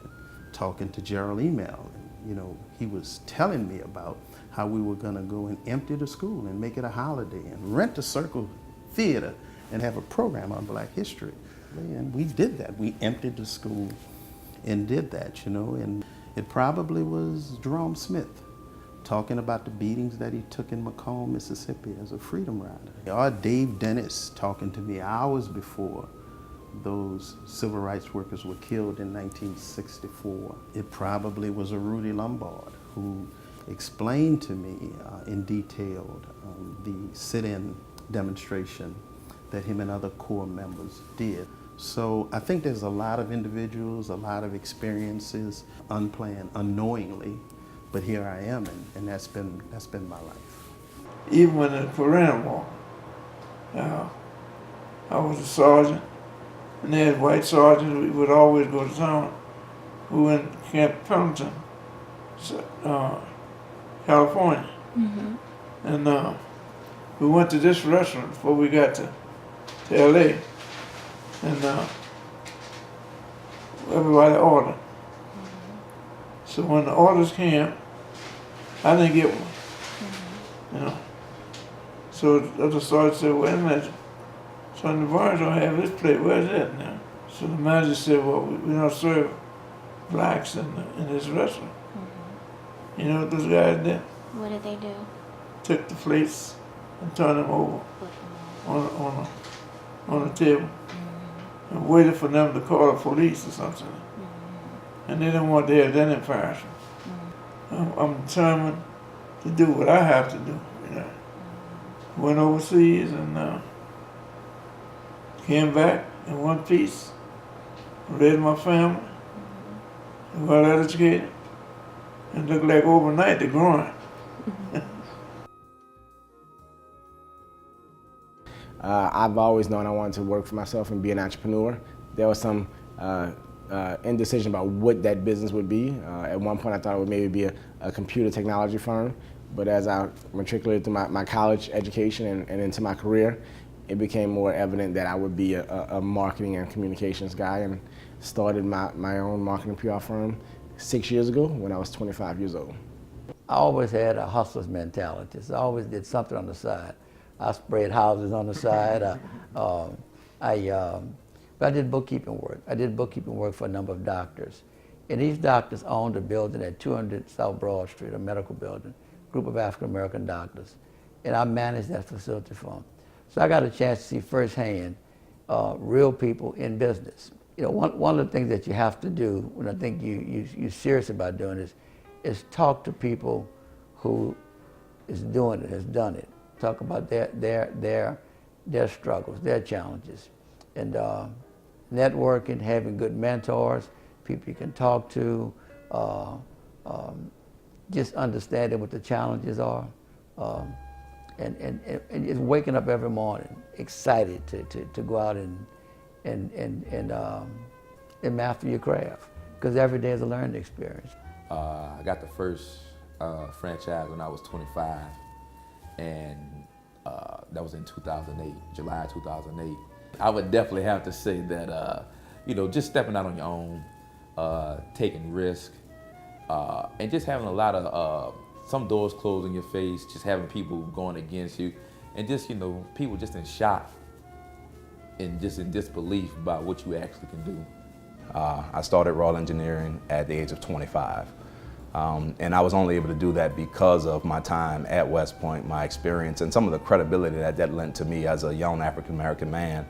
talking to Gerald Email. You know, he was telling me about how we were gonna go and empty the school and make it a holiday and rent a Circle Theater and have a program on Black history. And we did that. We emptied the school and did that, you know, and it probably was Jerome Smith talking about the beatings that he took in Macomb, Mississippi as a freedom rider. Or Dave Dennis talking to me hours before those civil rights workers were killed in 1964. It probably was a Rudy Lombard who explained to me in detail the sit-in demonstration that him and other Corps members did. So I think there's a lot of individuals, a lot of experiences, unplanned, unknowingly, but here I am, and that's been my life. Even when the Korean War, I was a sergeant, and they had white sergeants. We would always go to town. We went to Camp Pendleton, California, and we went to this restaurant before we got to LA, and everybody ordered. So when the orders came, I didn't get one, you know. So the other sergeant said, wait a minute, Son Barnes don't have his plate, where's that now? So the manager said, well, we don't serve blacks in this restaurant. You know what those guys did? What did they do? Took the plates and turned them over on the table and waited for them to call the police or something. And they didn't want to have that embarrassment. I'm determined to do what I have to do. You know, went overseas and came back in one piece, raised my family, well educated, and looked like overnight they're growing. I've always known I wanted to work for myself and be an entrepreneur. There was some indecision about what that business would be. At one point I thought it would maybe be a computer technology firm, but as I matriculated through my college education and into my career, it became more evident that I would be a marketing and communications guy, and started my own marketing PR firm 6 years ago when I was 25 years old. I always had a hustler's mentality, so I always did something on the side. I sprayed houses on the side. But I did bookkeeping work. I did bookkeeping work for a number of doctors. And these doctors owned a building at 200 South Broad Street, a medical building, group of African-American doctors. And I managed that facility for them. So I got a chance to see firsthand real people in business. You know, one of the things that you have to do when I think you're serious about doing this is talk to people who is doing it, has done it. Talk about their struggles, their challenges. And networking, having good mentors, people you can talk to, just understanding what the challenges are. and just waking up every morning excited to go out and master your craft, because every day is a learning experience. I got the first franchise when I was 25, and that was in 2008, July 2008. I would definitely have to say that, just stepping out on your own, taking risk, and just having a lot of, some doors closed in your face, just having people going against you, and just, people just in shock and just in disbelief about what you actually can do. I started Raw Engineering at the age of 25. And I was only able to do that because of my time at West Point, my experience, and some of the credibility that lent to me as a young African-American man,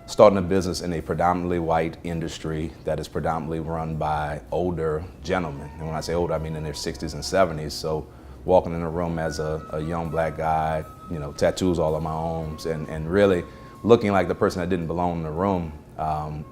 starting a business in a predominantly white industry that is predominantly run by older gentlemen. And when I say older, I mean in their 60s and 70s. So walking in a room as a young black guy, tattoos all on my arms, and really looking like the person that didn't belong in the room,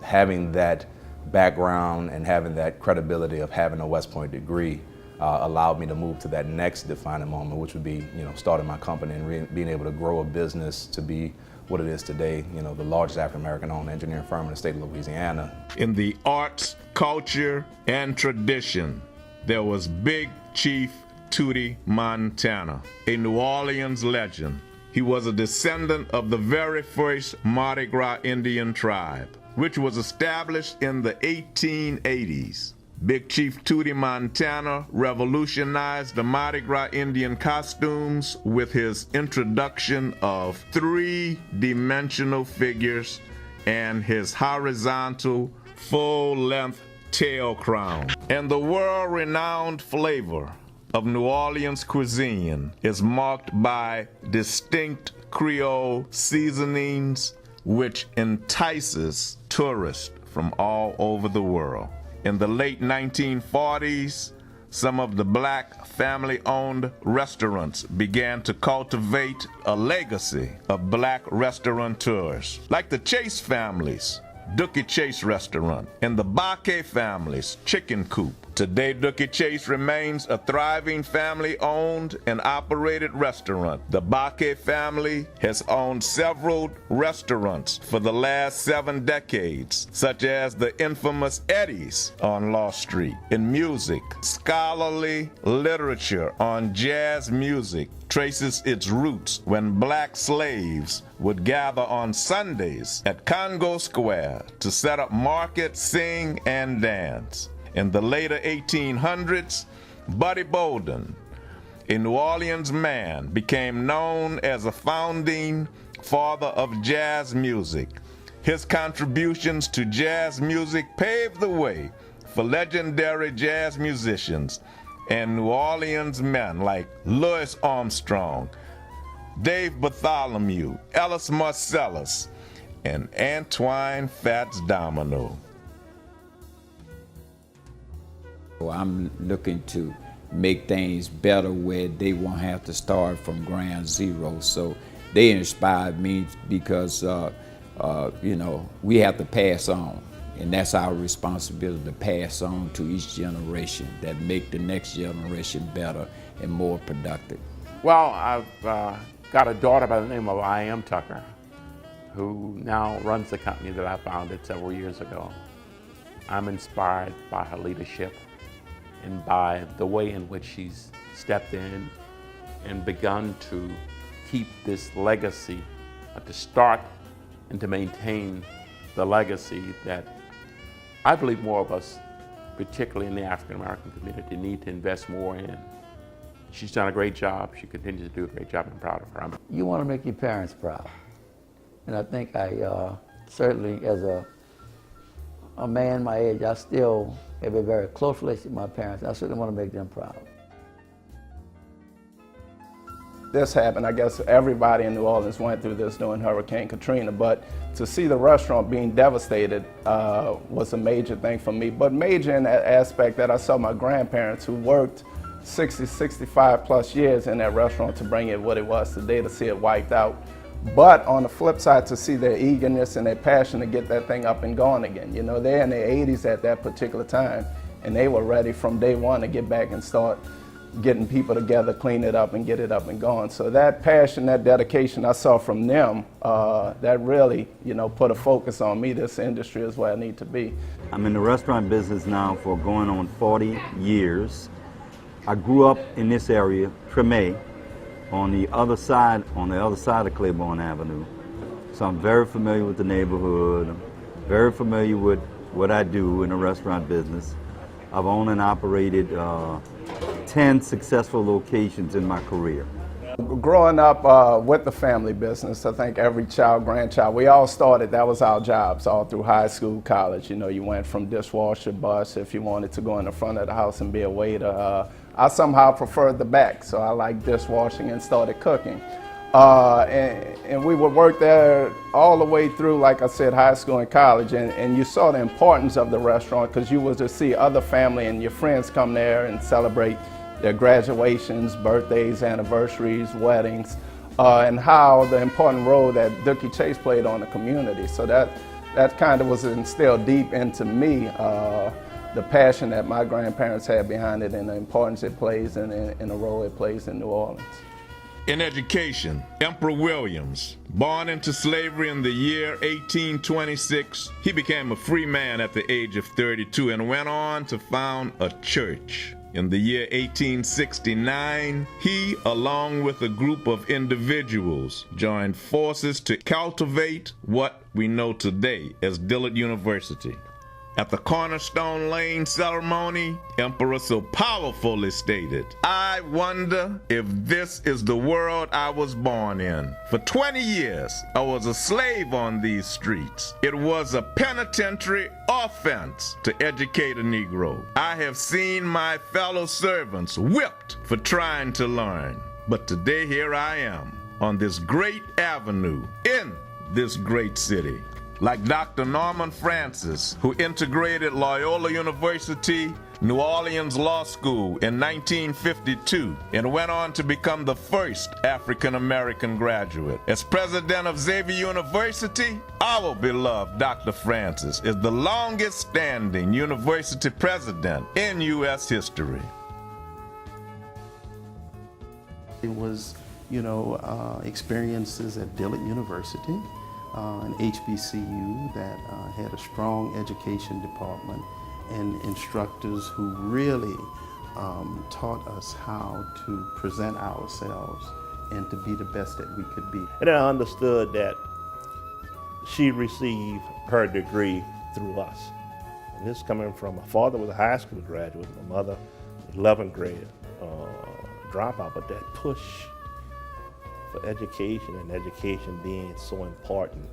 having that background and having that credibility of having a West Point degree allowed me to move to that next defining moment, which would be, starting my company and being able to grow a business to be what it is today, the largest African-American-owned engineering firm in the state of Louisiana. In the arts, culture, and tradition, there was Big Chief Tootie Montana, a New Orleans legend. He was a descendant of the very first Mardi Gras Indian tribe, which was established in the 1880s. Big Chief Tootie Montana revolutionized the Mardi Gras Indian costumes with his introduction of three-dimensional figures and his horizontal, full-length tail crown. And the world-renowned flavor of New Orleans cuisine is marked by distinct Creole seasonings, which entices tourists from all over the world. In the late 1940s, some of the black family-owned restaurants began to cultivate a legacy of black restaurateurs, like the Chase family's Dookie Chase restaurant and the Baquet family's Chicken Coop. Today, Dookie Chase remains a thriving family-owned and operated restaurant. The Baquet family has owned several restaurants for the last 7 decades, such as the infamous Eddie's on Law Street. In music, scholarly literature on jazz music traces its roots when black slaves would gather on Sundays at Congo Square to set up markets, sing, and dance. In the later 1800s, Buddy Bolden, a New Orleans man, became known as a founding father of jazz music. His contributions to jazz music paved the way for legendary jazz musicians and New Orleans men like Louis Armstrong, Dave Bartholomew, Ellis Marcellus, and Antoine Fats Domino. I'm looking to make things better where they won't have to start from ground zero. So they inspired me because, we have to pass on. And that's our responsibility, to pass on to each generation that make the next generation better and more productive. Well, I've got a daughter by the name of I.M. Tucker, who now runs the company that I founded several years ago. I'm inspired by her leadership and by the way in which she's stepped in and begun to keep this legacy, to start and to maintain the legacy that I believe more of us, particularly in the African American community, need to invest more in. She's done a great job. She continues to do a great job. I'm proud of her. You want to make your parents proud. And I think I certainly, as a man my age, I still have a very close relationship with my parents. I certainly want to make them proud. This happened, I guess everybody in New Orleans went through this during Hurricane Katrina, but to see the restaurant being devastated was a major thing for me. But major in that aspect that I saw my grandparents who worked 60, 65 plus years in that restaurant to bring it what it was today, to see it wiped out. But on the flip side, to see their eagerness and their passion to get that thing up and going again. You know, they're in their 80s at that particular time, and they were ready from day one to get back and start getting people together, clean it up and get it up and going. So that passion, that dedication I saw from them, that really, put a focus on me. This industry is where I need to be. I'm in the restaurant business now for going on 40 years. I grew up in this area, Treme, on the other side of Claiborne Avenue. So I'm very familiar with the neighborhood. I'm very familiar with what I do in the restaurant business. I've owned and operated 10 successful locations in my career. Growing up with the family business, I think every child, grandchild, we all started, that was our jobs all through high school, college. You went from dishwasher, bus, if you wanted to go in the front of the house and be a waiter. I somehow preferred the back, so I liked dishwashing and started cooking. And we would work there all the way through, like I said, high school and college. And you saw the importance of the restaurant because you would just see other family and your friends come there and celebrate their graduations, birthdays, anniversaries, weddings, and how the important role that Dooky Chase played on the community. So that kind of was instilled deep into me, the passion that my grandparents had behind it and the importance it plays and the role it plays in New Orleans. In education, Emperor Williams, born into slavery in the year 1826, he became a free man at the age of 32 and went on to found a church. In the year 1869, he, along with a group of individuals, joined forces to cultivate what we know today as Dillard University. At the Cornerstone Lane ceremony, Emperor so powerfully stated, "I wonder if this is the world I was born in." For 20 years, I was a slave on these streets. It was a penitentiary offense to educate a Negro. I have seen my fellow servants whipped for trying to learn. But today here I am on this great avenue in this great city. Like Dr. Norman Francis, who integrated Loyola University, New Orleans Law School in 1952 and went on to become the first African-American graduate. As president of Xavier University, our beloved Dr. Francis is the longest-standing university president in U.S. history. It was, experiences at Dillard University, an HBCU that had a strong education department and instructors who really taught us how to present ourselves and to be the best that we could be. And I understood that she received her degree through us. And this coming from my father was a high school graduate, my mother 11th grade dropout, but that push for education and education being so important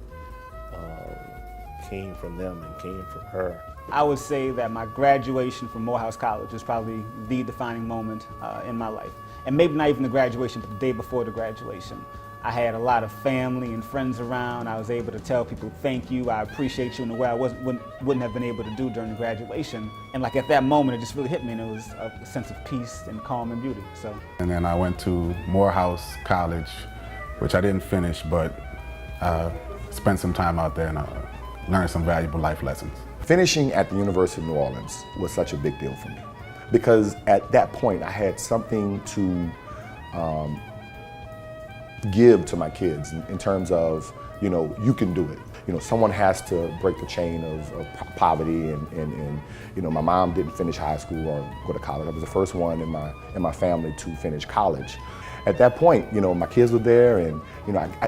came from them and came from her. I would say that my graduation from Morehouse College was probably the defining moment in my life. And maybe not even the graduation, but the day before the graduation. I had a lot of family and friends around. I was able to tell people, thank you, I appreciate you in a way I wouldn't have been able to do during the graduation. And like at that moment, it just really hit me, and it was a sense of peace and calm and beauty. So. And then I went to Morehouse College, which I didn't finish, but spent some time out there and learned some valuable life lessons. Finishing at the University of New Orleans was such a big deal for me because at that point I had something to give to my kids in terms of, you can do it. Someone has to break the chain of poverty and my mom didn't finish high school or go to college. I was the first one in my family to finish college. At that point, my kids were there and,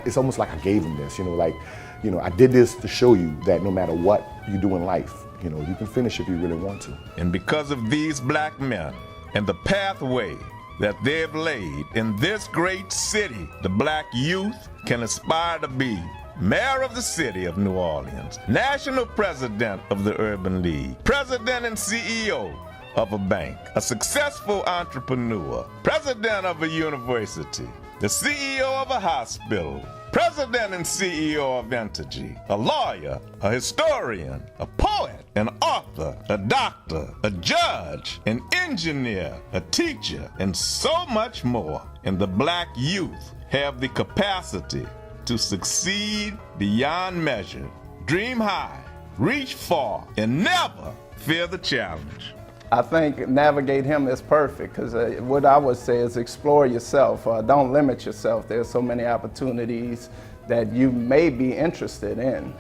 it's almost like I gave them this, I did this to show you that no matter what you do in life, you can finish if you really want to. And because of these black men and the pathway that they've laid in this great city, the black youth can aspire to be mayor of the city of New Orleans, national president of the Urban League, president and CEO of a bank, a successful entrepreneur, president of a university, the CEO of a hospital, president and CEO of Entergy, a lawyer, a historian, a poet, an author, a doctor, a judge, an engineer, a teacher, and so much more. And the black youth have the capacity to succeed beyond measure, dream high, reach far, and never fear the challenge. I think navigate him is perfect, because what I would say is explore yourself. Don't limit yourself. There's so many opportunities that you may be interested in,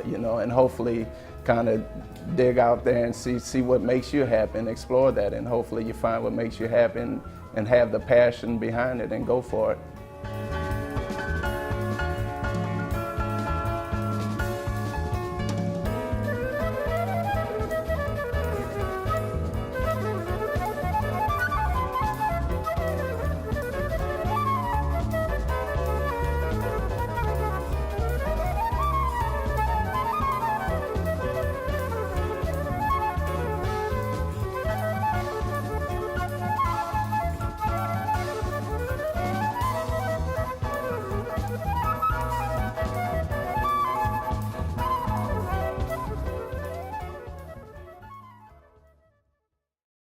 you know, and hopefully kind of dig out there and see what makes you happy and explore that, and hopefully you find what makes you happy and have the passion behind it and go for it.